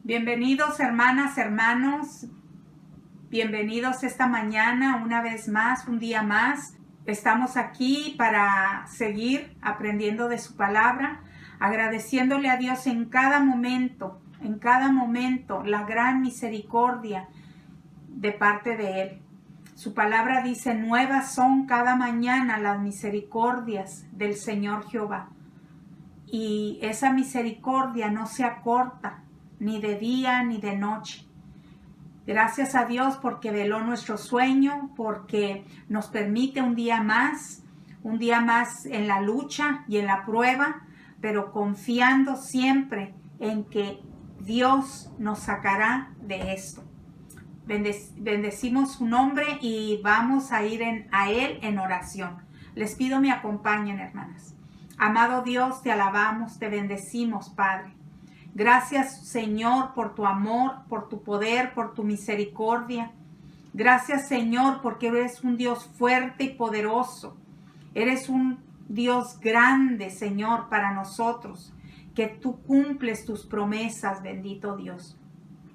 Bienvenidos hermanas, hermanos, bienvenidos esta mañana una vez más, un día más. Estamos aquí para seguir aprendiendo de su palabra, agradeciéndole a Dios en cada momento, la gran misericordia de parte de Él. Su palabra dice, nuevas son cada mañana las misericordias del Señor Jehová. Y esa misericordia no se acorta, ni de día ni de noche. Gracias a Dios porque veló nuestro sueño, porque nos permite un día más en la lucha y en la prueba, pero confiando siempre en que Dios nos sacará de esto. Bendecimos su nombre y vamos a ir a Él en oración. Les pido me acompañen, hermanas. Amado Dios, te alabamos, te bendecimos, Padre. Gracias, Señor, por tu amor, por tu poder, por tu misericordia. Gracias, Señor, porque eres un Dios fuerte y poderoso. Eres un Dios grande, Señor, para nosotros, que tú cumples tus promesas, bendito Dios.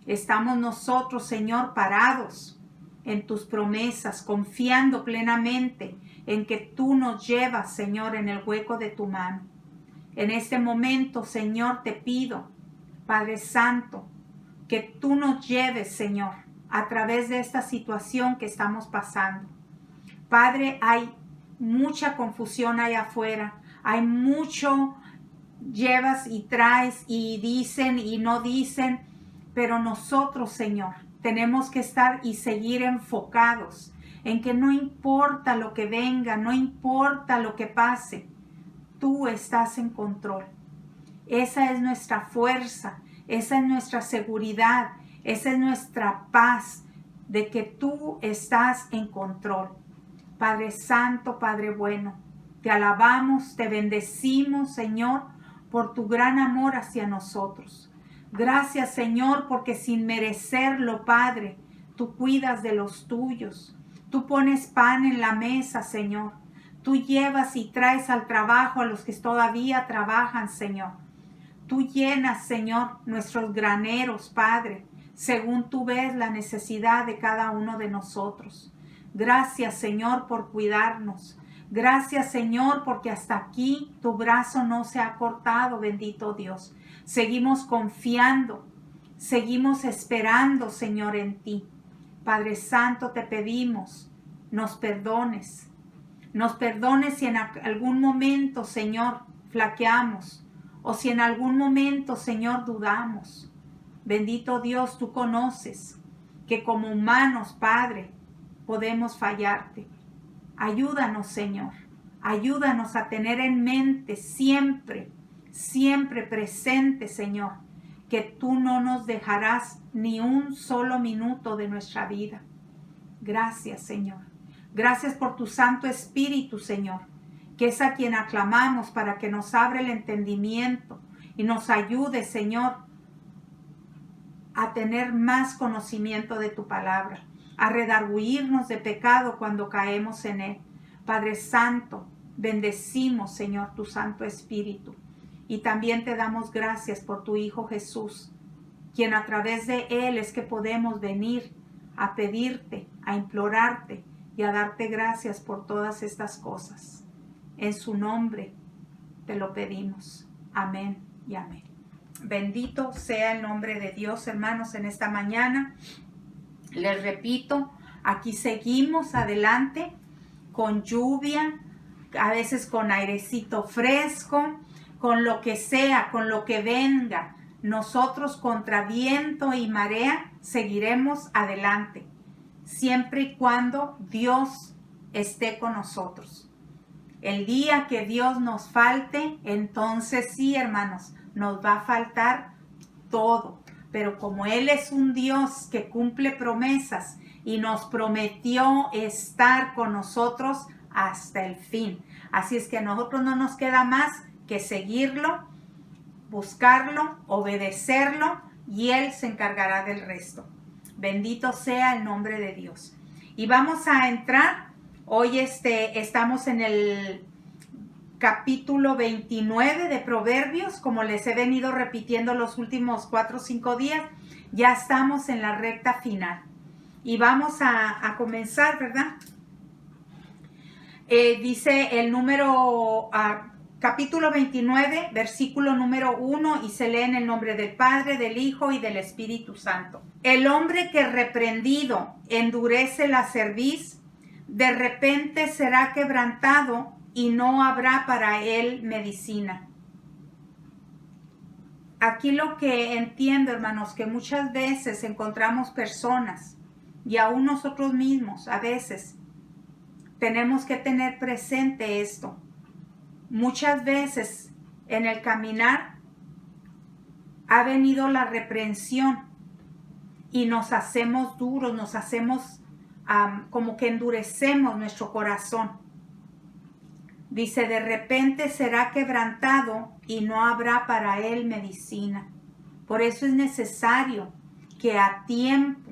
Estamos nosotros, Señor, parados en tus promesas, confiando plenamente en que tú nos llevas, Señor, en el hueco de tu mano. En este momento, Señor, te pido, Padre Santo, que tú nos lleves, Señor, a través de esta situación que estamos pasando. Padre, hay mucha confusión allá afuera, hay mucho llevas y traes y dicen y no dicen, pero nosotros, Señor, tenemos que estar y seguir enfocados en que no importa lo que venga, no importa lo que pase, tú estás en control. Esa es nuestra fuerza, esa es nuestra seguridad, esa es nuestra paz de que tú estás en control. Padre Santo, Padre bueno, te alabamos, te bendecimos, Señor, por tu gran amor hacia nosotros. Gracias, Señor, porque sin merecerlo, Padre, tú cuidas de los tuyos. Tú pones pan en la mesa, Señor. Tú llevas y traes al trabajo a los que todavía trabajan, Señor. Tú llenas, Señor, nuestros graneros, Padre, según tú ves la necesidad de cada uno de nosotros. Gracias, Señor, por cuidarnos. Gracias, Señor, porque hasta aquí tu brazo no se ha cortado, bendito Dios. Seguimos confiando, seguimos esperando, Señor, en ti. Padre Santo, te pedimos, nos perdones. Nos perdones si en algún momento, Señor, flaqueamos o si en algún momento, Señor, dudamos. Bendito Dios, tú conoces que como humanos, Padre, podemos fallarte. Ayúdanos, Señor. Ayúdanos a tener en mente siempre, siempre presente, Señor, que tú no nos dejarás ni un solo minuto de nuestra vida. Gracias, Señor. Gracias por tu Santo Espíritu, Señor, que es a quien aclamamos para que nos abra el entendimiento y nos ayude, Señor, a tener más conocimiento de tu palabra, a redarguirnos de pecado cuando caemos en él. Padre Santo, bendecimos, Señor, tu Santo Espíritu. Y también te damos gracias por tu Hijo Jesús, quien a través de él es que podemos venir a pedirte, a implorarte y a darte gracias por todas estas cosas. En su nombre te lo pedimos. Amén y amén. Bendito sea el nombre de Dios, hermanos, en esta mañana. Les repito, aquí seguimos adelante con lluvia, a veces con airecito fresco, con lo que sea, con lo que venga. Nosotros contra viento y marea seguiremos adelante, siempre y cuando Dios esté con nosotros. El día que Dios nos falte, entonces sí, hermanos, nos va a faltar todo. Pero como Él es un Dios que cumple promesas y nos prometió estar con nosotros hasta el fin. Así es que a nosotros no nos queda más que seguirlo, buscarlo, obedecerlo y Él se encargará del resto. Bendito sea el nombre de Dios. Y vamos a entrar, hoy estamos en el capítulo 29 de Proverbios, como les he venido repitiendo los últimos 4 o 5 días. Ya estamos en la recta final y vamos a comenzar, ¿verdad? Dice el capítulo 29, versículo número 1, y se lee en el nombre del Padre, del Hijo y del Espíritu Santo. El hombre que reprendido endurece la cerviz, de repente será quebrantado y no habrá para él medicina. Aquí lo que entiendo, hermanos, que muchas veces encontramos personas y aún nosotros mismos a veces tenemos que tener presente esto. Muchas veces en el caminar ha venido la reprensión y nos hacemos duros, nos hacemos como que endurecemos nuestro corazón. Dice, de repente será quebrantado y no habrá para él medicina. Por eso es necesario que a tiempo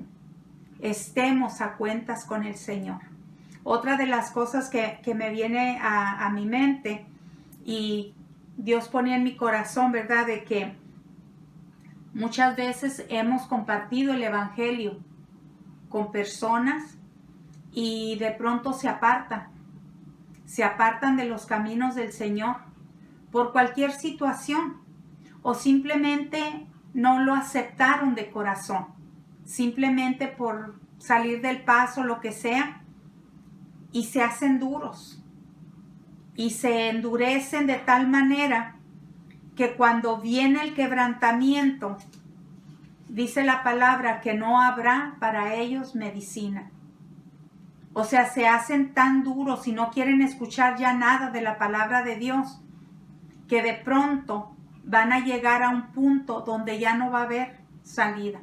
estemos a cuentas con el Señor. Otra de las cosas que me viene a mi mente y Dios ponía en mi corazón, ¿verdad? De que muchas veces hemos compartido el Evangelio con personas y de pronto se apartan de los caminos del Señor por cualquier situación o simplemente no lo aceptaron de corazón, simplemente por salir del paso, lo que sea, y se hacen duros y se endurecen de tal manera que cuando viene el quebrantamiento, dice la palabra que no habrá para ellos medicina. O sea, se hacen tan duros y no quieren escuchar ya nada de la palabra de Dios, que de pronto van a llegar a un punto donde ya no va a haber salida.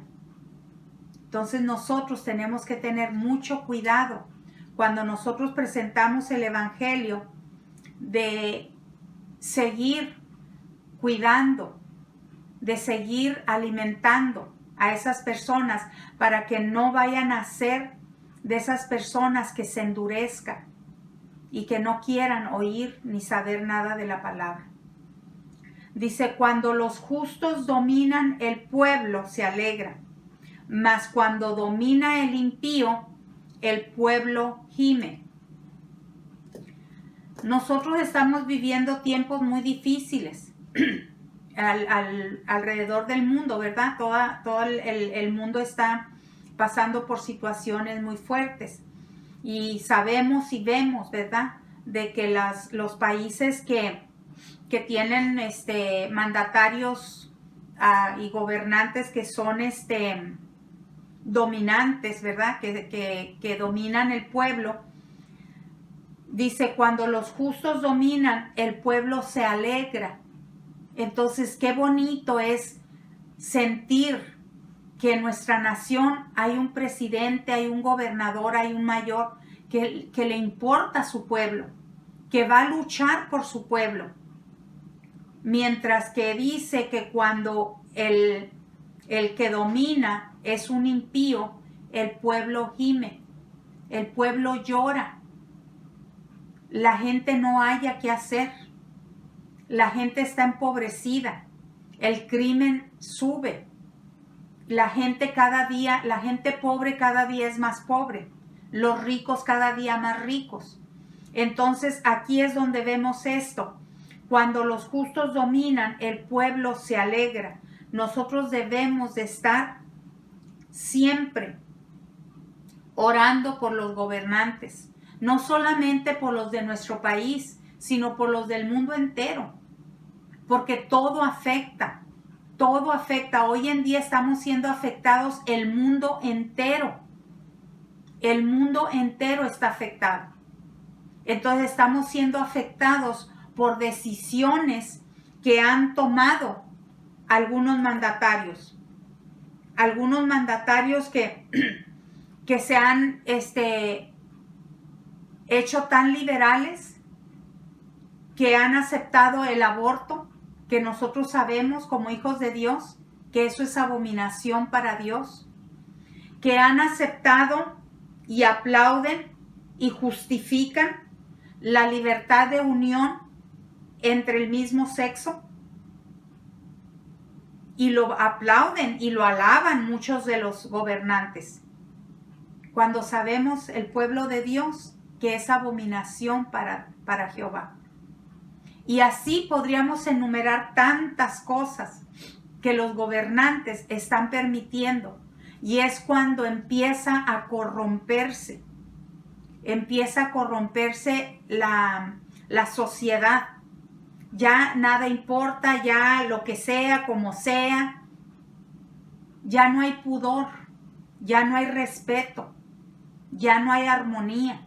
Entonces nosotros tenemos que tener mucho cuidado cuando nosotros presentamos el Evangelio, de seguir cuidando, de seguir alimentando a esas personas para que no vayan a ser de esas personas que se endurezcan y que no quieran oír ni saber nada de la palabra. Dice, cuando los justos dominan, el pueblo se alegra, mas cuando domina el impío, el pueblo gime. Nosotros estamos viviendo tiempos muy difíciles alrededor del mundo, ¿verdad? Todo el mundo está pasando por situaciones muy fuertes y sabemos y vemos, ¿verdad? De que los países que tienen mandatarios y gobernantes que son dominantes, ¿verdad? Que dominan el pueblo. Dice, cuando los justos dominan, el pueblo se alegra. Entonces, qué bonito es sentir que en nuestra nación hay un presidente, hay un gobernador, hay un mayor que le importa a su pueblo, que va a luchar por su pueblo. Mientras que dice que cuando el que domina es un impío, el pueblo gime, el pueblo llora. La gente no haya qué hacer. La gente está empobrecida. El crimen sube. La gente pobre cada día es más pobre. Los ricos cada día más ricos. Entonces aquí es donde vemos esto. Cuando los justos dominan, el pueblo se alegra. Nosotros debemos de estar siempre orando por los gobernantes. No solamente por los de nuestro país, sino por los del mundo entero. Porque todo afecta. Todo afecta. Hoy en día estamos siendo afectados el mundo entero. El mundo entero está afectado. Entonces estamos siendo afectados por decisiones que han tomado algunos mandatarios. Algunos mandatarios que se han hecho tan liberales, que han aceptado el aborto, que nosotros sabemos como hijos de Dios que eso es abominación para Dios, que han aceptado y aplauden y justifican la libertad de unión entre el mismo sexo. Y lo aplauden y lo alaban muchos de los gobernantes. Cuando sabemos el pueblo de Dios que es abominación para Jehová. Y así podríamos enumerar tantas cosas que los gobernantes están permitiendo. Y es cuando empieza a corromperse. Empieza a corromperse la sociedad. Ya nada importa, ya lo que sea, como sea. Ya no hay pudor, ya no hay respeto, ya no hay armonía.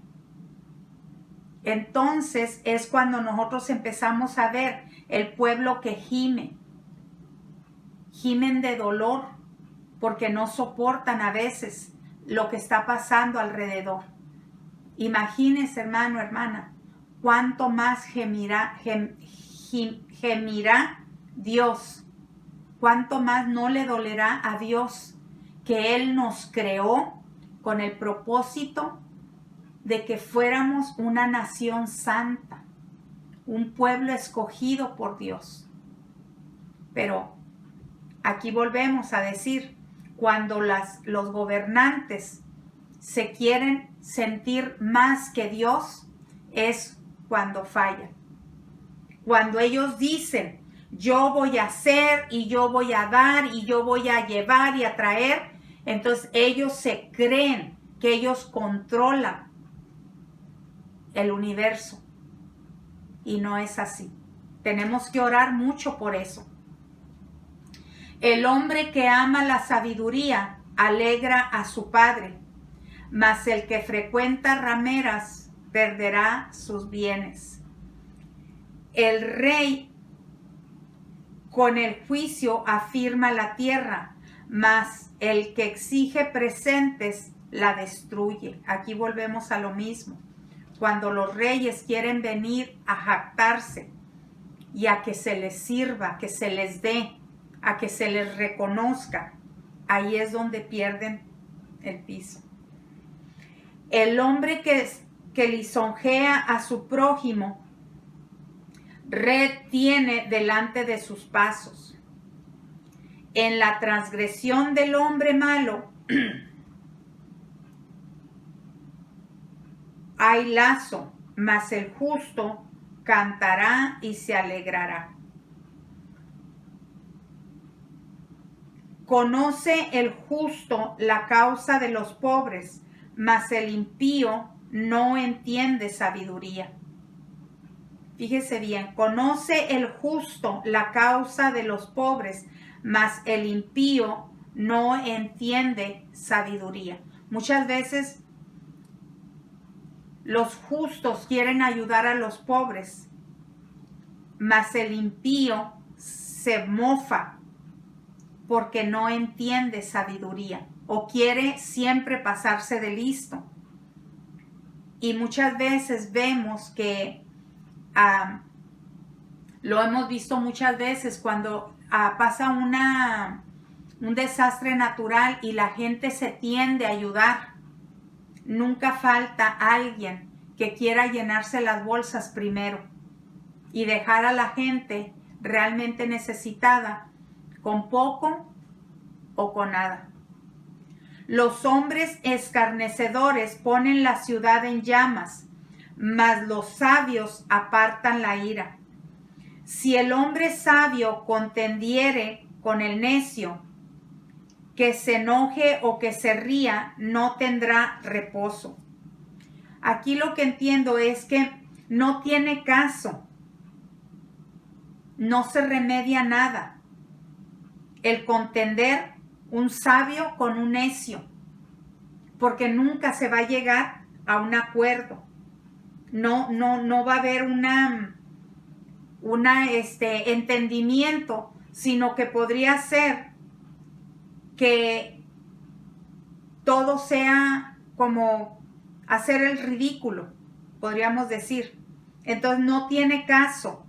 Entonces es cuando nosotros empezamos a ver el pueblo que gime. Gimen de dolor porque no soportan a veces lo que está pasando alrededor. Imagínense, hermano, hermana, cuánto más gemirá Dios, cuánto más no le dolerá a Dios que Él nos creó con el propósito de que fuéramos una nación santa, un pueblo escogido por Dios. Pero aquí volvemos a decir, cuando los gobernantes se quieren sentir más que Dios, es cuando fallan. Cuando ellos dicen, yo voy a hacer y yo voy a dar y yo voy a llevar y a traer, entonces ellos se creen que ellos controlan el universo. Y no es así. Tenemos que orar mucho por eso. El hombre que ama la sabiduría alegra a su padre, mas el que frecuenta rameras perderá sus bienes. El rey con el juicio afirma la tierra, mas el que exige presentes la destruye. Aquí volvemos a lo mismo. Cuando los reyes quieren venir a jactarse y a que se les sirva, que se les dé, a que se les reconozca, ahí es donde pierden el piso. El hombre que lisonjea a su prójimo retiene delante de sus pasos. En la transgresión del hombre malo hay lazo, mas el justo cantará y se alegrará. Conoce el justo la causa de los pobres, mas el impío no entiende sabiduría. Fíjese bien, conoce el justo la causa de los pobres, mas el impío no entiende sabiduría. Muchas veces los justos quieren ayudar a los pobres, mas el impío se mofa porque no entiende sabiduría o quiere siempre pasarse de listo. Y muchas veces vemos que lo hemos visto muchas veces cuando pasa un desastre natural y la gente se tiende a ayudar. Nunca falta alguien que quiera llenarse las bolsas primero y dejar a la gente realmente necesitada con poco o con nada. Los hombres escarnecedores ponen la ciudad en llamas, mas los sabios apartan la ira. Si el hombre sabio contendiere con el necio, que se enoje o que se ría, no tendrá reposo. Aquí lo que entiendo es que no tiene caso, no se remedia nada el contender un sabio con un necio, porque nunca se va a llegar a un acuerdo. No va a haber entendimiento, sino que podría ser que todo sea como hacer el ridículo, podríamos decir. Entonces no tiene caso.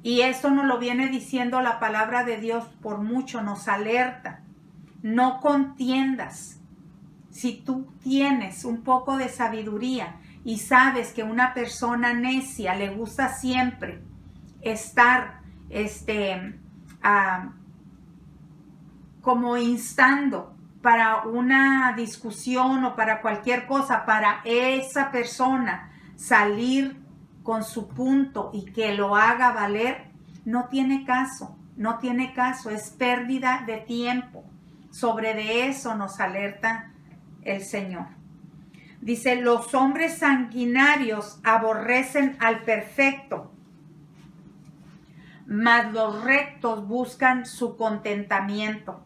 Y esto nos lo viene diciendo la palabra de Dios por mucho, nos alerta. No contiendas. Si tú tienes un poco de sabiduría y sabes que una persona necia le gusta siempre estar como instando para una discusión o para cualquier cosa, para esa persona salir con su punto y que lo haga valer, no tiene caso, no tiene caso, es pérdida de tiempo. Sobre de eso nos alerta el Señor. Dice, los hombres sanguinarios aborrecen al perfecto, mas los rectos buscan su contentamiento.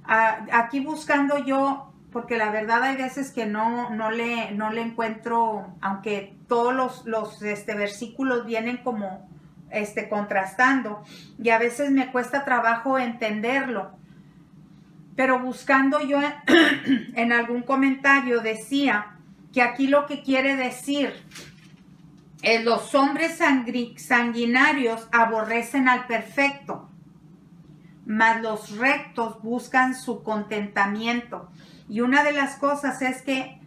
Aquí buscando yo, porque la verdad hay veces que no le encuentro, aunque todos los versículos vienen como contrastando, y a veces me cuesta trabajo entenderlo. Pero buscando yo en algún comentario decía que aquí lo que quiere decir es los hombres sanguinarios aborrecen al perfecto, mas los rectos buscan su contentamiento. Y una de las cosas es que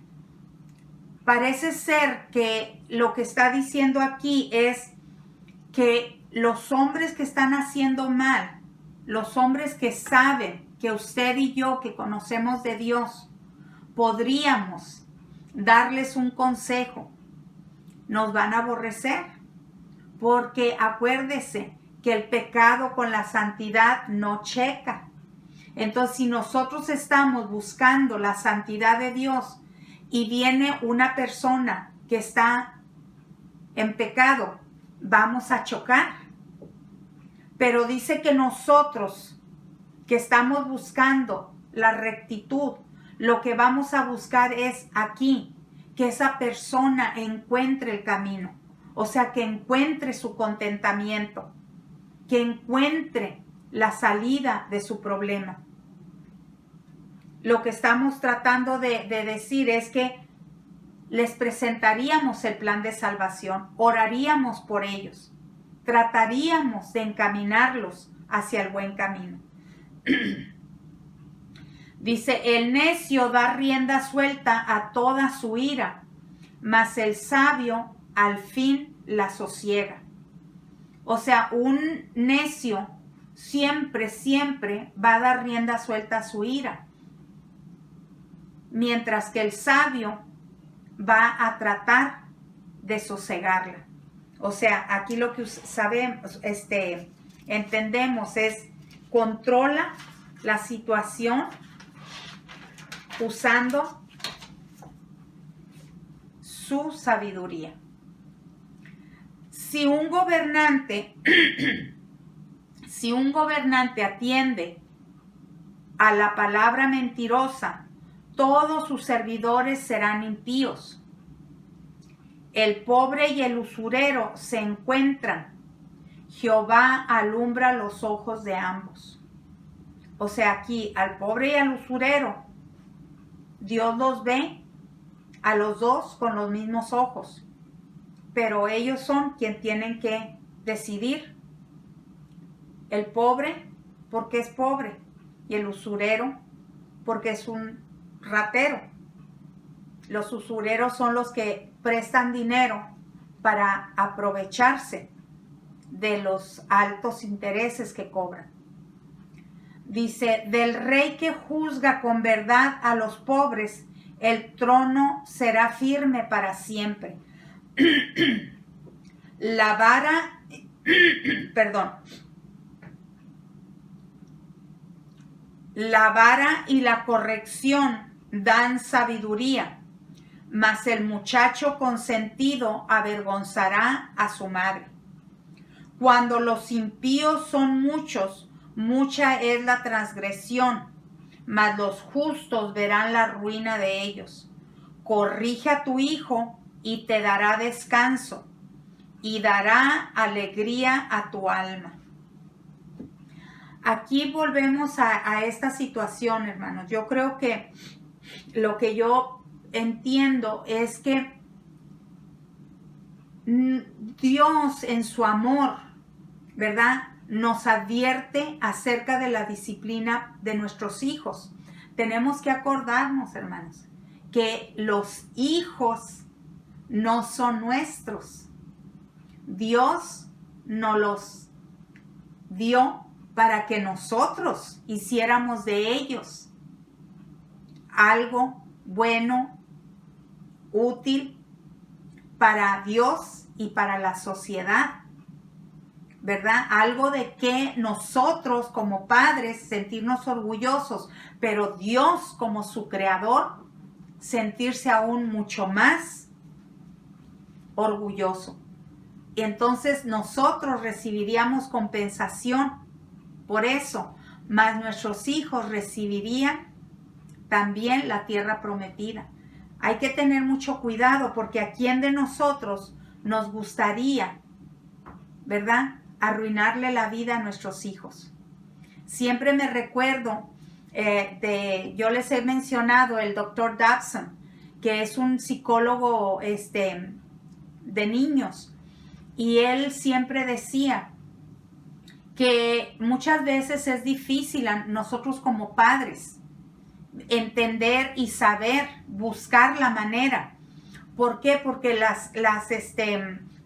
parece ser que lo que está diciendo aquí es que los hombres que están haciendo mal, los hombres que saben que usted y yo que conocemos de Dios, podríamos darles un consejo, nos van a aborrecer, porque acuérdese que el pecado con la santidad no checa. Entonces, si nosotros estamos buscando la santidad de Dios y viene una persona que está en pecado, vamos a chocar. Pero dice que nosotros que estamos buscando la rectitud, lo que vamos a buscar es aquí, que esa persona encuentre el camino, o sea, que encuentre su contentamiento, que encuentre la salida de su problema. Lo que estamos tratando de decir es que les presentaríamos el plan de salvación, oraríamos por ellos, trataríamos de encaminarlos hacia el buen camino. Dice, el necio da rienda suelta a toda su ira, mas el sabio al fin la sosiega. O sea, un necio siempre va a dar rienda suelta a su ira, mientras que el sabio va a tratar de sosegarla. O sea, aquí lo que sabemos, entendemos es controla la situación usando su sabiduría. Si un gobernante atiende a la palabra mentirosa, todos sus servidores serán impíos. El pobre y el usurero se encuentran. Jehová alumbra los ojos de ambos. O sea, aquí al pobre y al usurero, Dios los ve a los dos con los mismos ojos. Pero ellos son quienes tienen que decidir. El pobre porque es pobre y el usurero porque es un ratero. Los usureros son los que prestan dinero para aprovecharse de los altos intereses que cobran. Dice, del rey que juzga con verdad a los pobres, el trono será firme para siempre. La vara, la vara y la corrección dan sabiduría, mas el muchacho consentido avergonzará a su madre. Cuando los impíos son muchos, mucha es la transgresión, mas los justos verán la ruina de ellos. Corrige a tu hijo y te dará descanso, y dará alegría a tu alma. Aquí volvemos a esta situación, hermanos. Yo creo que lo que yo entiendo es que Dios en su amor, ¿verdad?, nos advierte acerca de la disciplina de nuestros hijos. Tenemos que acordarnos, hermanos, que los hijos no son nuestros. Dios nos los dio para que nosotros hiciéramos de ellos algo bueno, útil para Dios y para la sociedad, ¿verdad? Algo de que nosotros como padres sentirnos orgullosos, pero Dios como su creador sentirse aún mucho más orgulloso. Y entonces nosotros recibiríamos compensación por eso, mas nuestros hijos recibirían también la tierra prometida. Hay que tener mucho cuidado porque a quién de nosotros nos gustaría, ¿verdad?, arruinarle la vida a nuestros hijos. Siempre me recuerdo yo les he mencionado el doctor Dobson, que es un psicólogo de niños, y él siempre decía que muchas veces es difícil a nosotros como padres entender y saber, buscar la manera. ¿Por qué? Porque las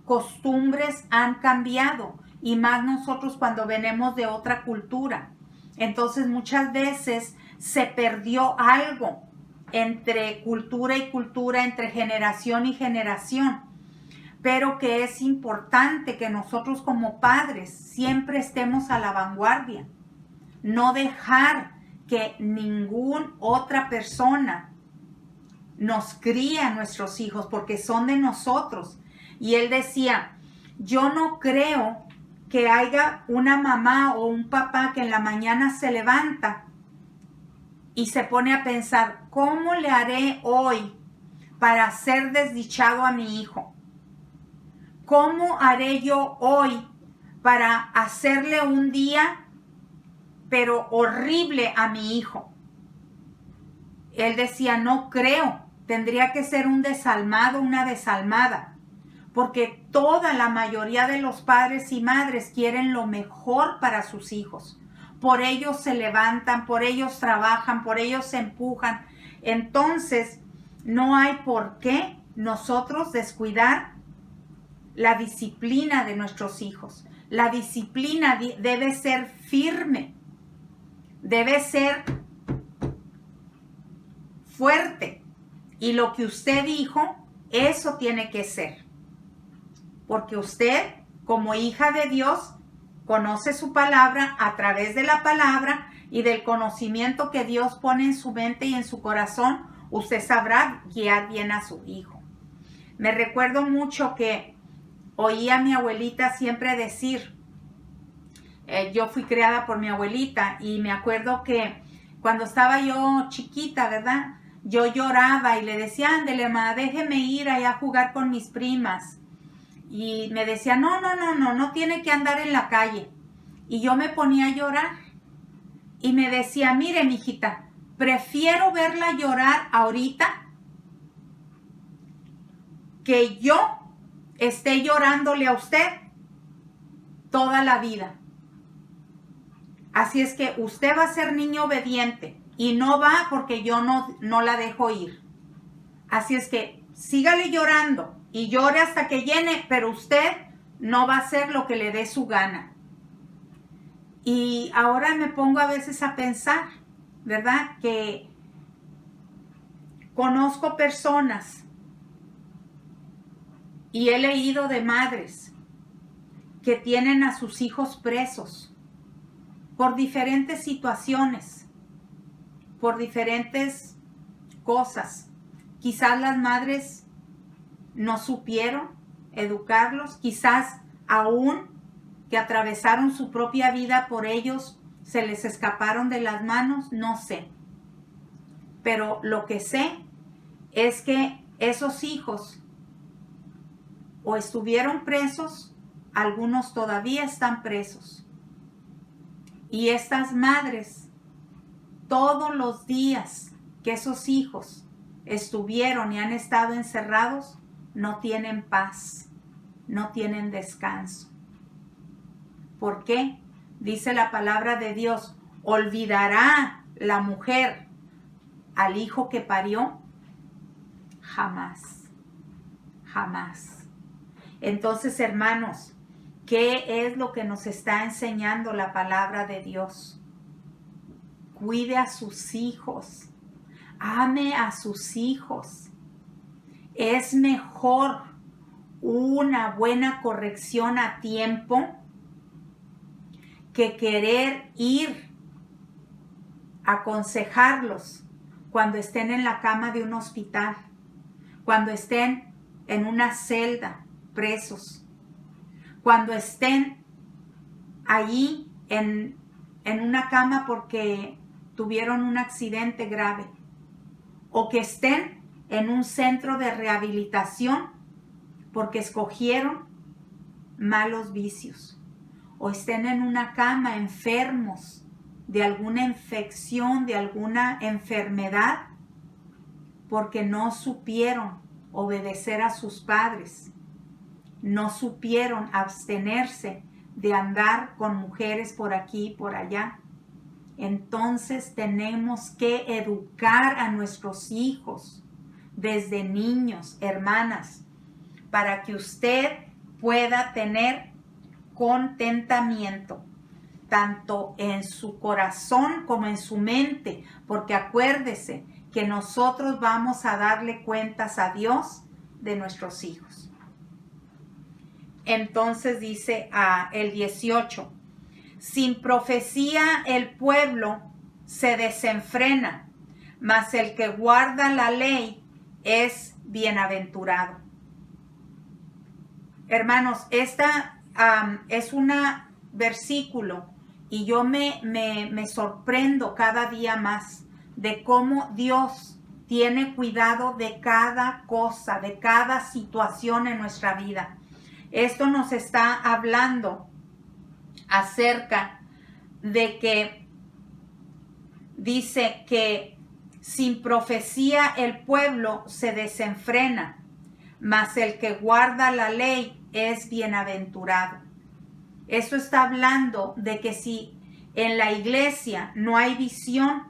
costumbres han cambiado, y más nosotros cuando venimos de otra cultura. Entonces muchas veces se perdió algo entre cultura y cultura, entre generación y generación, pero que es importante que nosotros como padres siempre estemos a la vanguardia, no dejar que ninguna otra persona nos críe a nuestros hijos, porque son de nosotros. Y él decía, yo no creo que haya una mamá o un papá que en la mañana se levanta y se pone a pensar, ¿cómo le haré hoy para hacer desdichado a mi hijo? ¿Cómo haré yo hoy para hacerle un día pero horrible a mi hijo? Él decía, no creo, tendría que ser un desalmado, una desalmada, porque toda la mayoría de los padres y madres quieren lo mejor para sus hijos. Por ellos se levantan, por ellos trabajan, por ellos se empujan. Entonces, no hay por qué nosotros descuidar la disciplina de nuestros hijos. La disciplina debe ser firme, debe ser fuerte. Y lo que usted dijo, eso tiene que ser. Porque usted, como hija de Dios, conoce su palabra a través de la palabra y del conocimiento que Dios pone en su mente y en su corazón, usted sabrá guiar bien a su hijo. Me recuerdo mucho que oía a mi abuelita siempre decir, yo fui criada por mi abuelita y me acuerdo que cuando estaba yo chiquita, ¿verdad?, yo lloraba y le decía, ándele, ma, déjeme ir allá a jugar con mis primas. Y me decía, no tiene que andar en la calle. Y yo me ponía a llorar. Y me decía, mire, mijita, prefiero verla llorar ahorita que yo esté llorándole a usted toda la vida. Así es que usted va a ser niño obediente y no va porque yo no la dejo ir. Así es que sígale llorando y llore hasta que llene, pero usted no va a hacer lo que le dé su gana. Y ahora me pongo a veces a pensar, ¿verdad?, que conozco personas y he leído de madres que tienen a sus hijos presos por diferentes situaciones, por diferentes cosas. Quizás las madres no supieron educarlos, quizás aún que atravesaron su propia vida por ellos, se les escaparon de las manos, no sé. Pero lo que sé es que esos hijos o estuvieron presos, algunos todavía están presos. Y estas madres, todos los días que esos hijos estuvieron y han estado encerrados, no tienen paz, no tienen descanso. ¿Por qué? Dice la palabra de Dios, ¿olvidará la mujer al hijo que parió? Jamás, jamás. Entonces, hermanos, ¿Qué es lo que nos está enseñando la palabra de Dios? Cuide a sus hijos. Ame a sus hijos. Es mejor una buena corrección a tiempo que querer ir a aconsejarlos cuando estén en la cama de un hospital, cuando estén en una celda presos, cuando estén allí en una cama porque tuvieron un accidente grave, o que estén en un centro de rehabilitación porque escogieron malos vicios, o estén en una cama enfermos de alguna infección, de alguna enfermedad, porque no supieron obedecer a sus padres, no supieron abstenerse de andar con mujeres por aquí y por allá. Entonces tenemos que educar a nuestros hijos desde niños, hermanas, para que usted pueda tener contentamiento, tanto en su corazón como en su mente, porque acuérdese que nosotros vamos a darle cuentas a Dios de nuestros hijos. Entonces dice el 18, sin profecía el pueblo se desenfrena, mas el que guarda la ley es bienaventurado. Hermanos, esta es un versículo y yo me sorprendo cada día más de cómo Dios tiene cuidado de cada cosa, de cada situación en nuestra vida. Esto nos está hablando acerca de que dice que sin profecía el pueblo se desenfrena, mas el que guarda la ley es bienaventurado. Esto está hablando de que si en la iglesia no hay visión,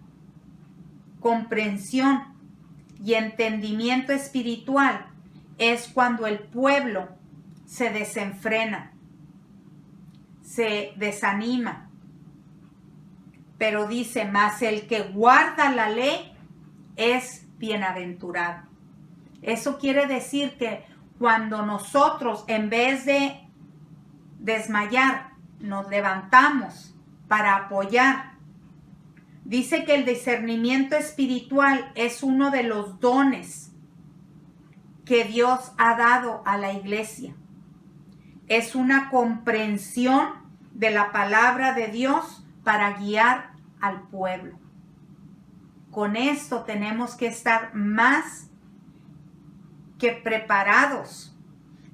comprensión y entendimiento espiritual, es cuando el pueblo se desenfrena, se desanima. Pero dice, mas el que guarda la ley es bienaventurado. Eso quiere decir que cuando nosotros, en vez de desmayar, nos levantamos para apoyar. Dice que el discernimiento espiritual es uno de los dones que Dios ha dado a la iglesia. Es una comprensión de la palabra de Dios para guiar al pueblo. Con esto tenemos que estar más que preparados.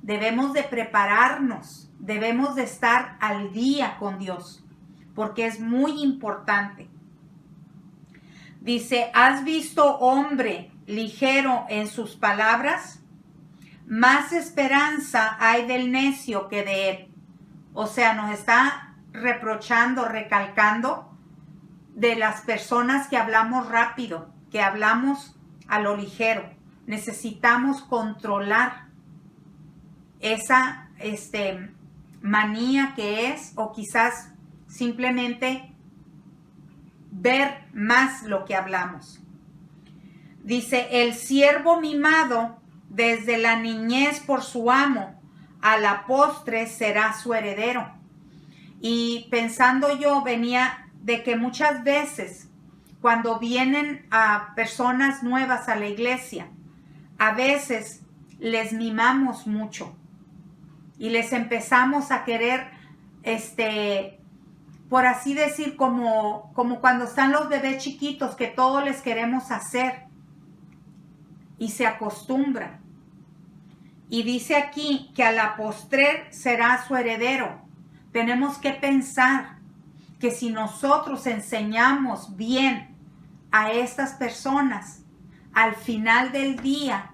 Debemos de prepararnos, debemos de estar al día con Dios, porque es muy importante. Dice, ¿has visto hombre ligero en sus palabras? Más esperanza hay del necio que de él. O sea, nos está reprochando, recalcando de las personas que hablamos rápido, que hablamos a lo ligero. Necesitamos controlar esa manía que es, o quizás simplemente ver más lo que hablamos. Dice, el siervo mimado desde la niñez por su amo, a la postre será su heredero. Y pensando yo, venía de que muchas veces cuando vienen a personas nuevas a la iglesia, a veces les mimamos mucho y les empezamos a querer, por así decir, como cuando están los bebés chiquitos, que todo les queremos hacer y se acostumbran. Y dice aquí que a la postrer será su heredero. Tenemos que pensar que si nosotros enseñamos bien a estas personas, al final del día,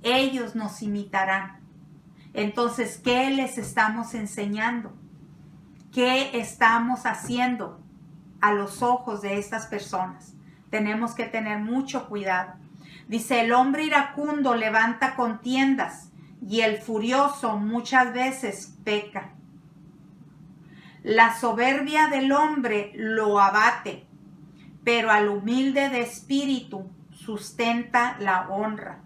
ellos nos imitarán. Entonces, ¿qué les estamos enseñando? ¿Qué estamos haciendo a los ojos de estas personas? Tenemos que tener mucho cuidado. Dice, el hombre iracundo levanta contiendas y el furioso muchas veces peca. La soberbia del hombre lo abate, pero al humilde de espíritu sustenta la honra.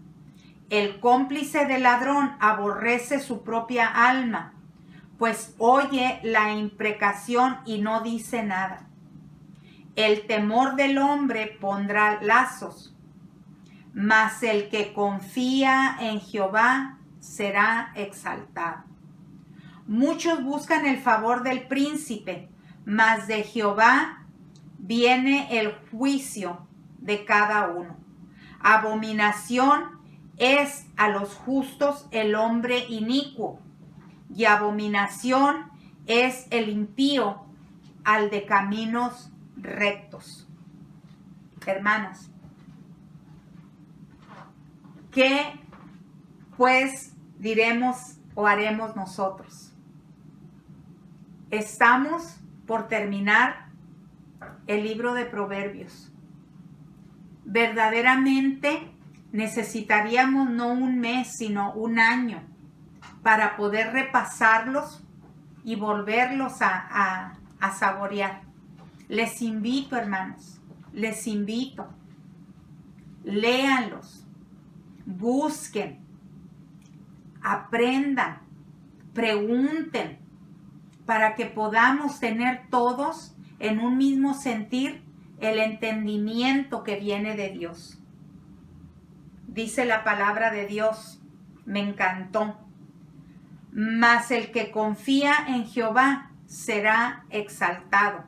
El cómplice del ladrón aborrece su propia alma, pues oye la imprecación y no dice nada. El temor del hombre pondrá lazos, mas el que confía en Jehová será exaltado. Muchos buscan el favor del príncipe, mas de Jehová viene el juicio de cada uno. Abominación es a los justos el hombre inicuo, y abominación es el impío al de caminos rectos. Hermanos, ¿qué pues diremos o haremos nosotros? Estamos por terminar el libro de Proverbios. Verdaderamente necesitaríamos no un mes, sino un año para poder repasarlos y volverlos a saborear. Les invito, hermanos, les invito. Léanlos, busquen, aprendan, pregunten, para que podamos tener todos en un mismo sentir el entendimiento que viene de Dios. Dice la palabra de Dios, me encantó. Mas el que confía en Jehová será exaltado.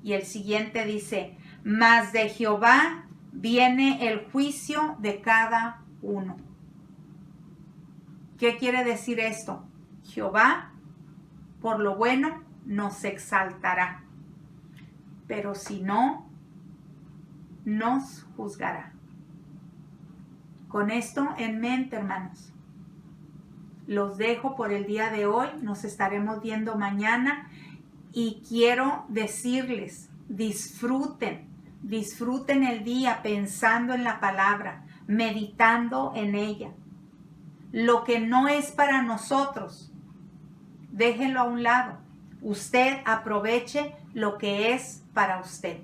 Y el siguiente dice, mas de Jehová viene el juicio de cada uno. ¿Qué quiere decir esto? Jehová, por lo bueno, nos exaltará, pero si no, nos juzgará. Con esto en mente, hermanos, los dejo por el día de hoy. Nos estaremos viendo mañana y quiero decirles, disfruten el día pensando en la palabra, meditando en ella. Lo que no es para nosotros, déjenlo a un lado. Usted aproveche lo que es para usted.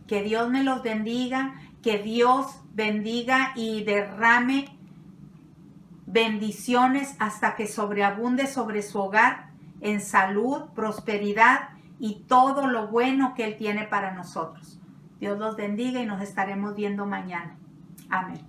Que Dios me los bendiga, que Dios bendiga y derrame bendiciones hasta que sobreabunde sobre su hogar en salud, prosperidad y todo lo bueno que Él tiene para nosotros. Dios los bendiga y nos estaremos viendo mañana. Amén.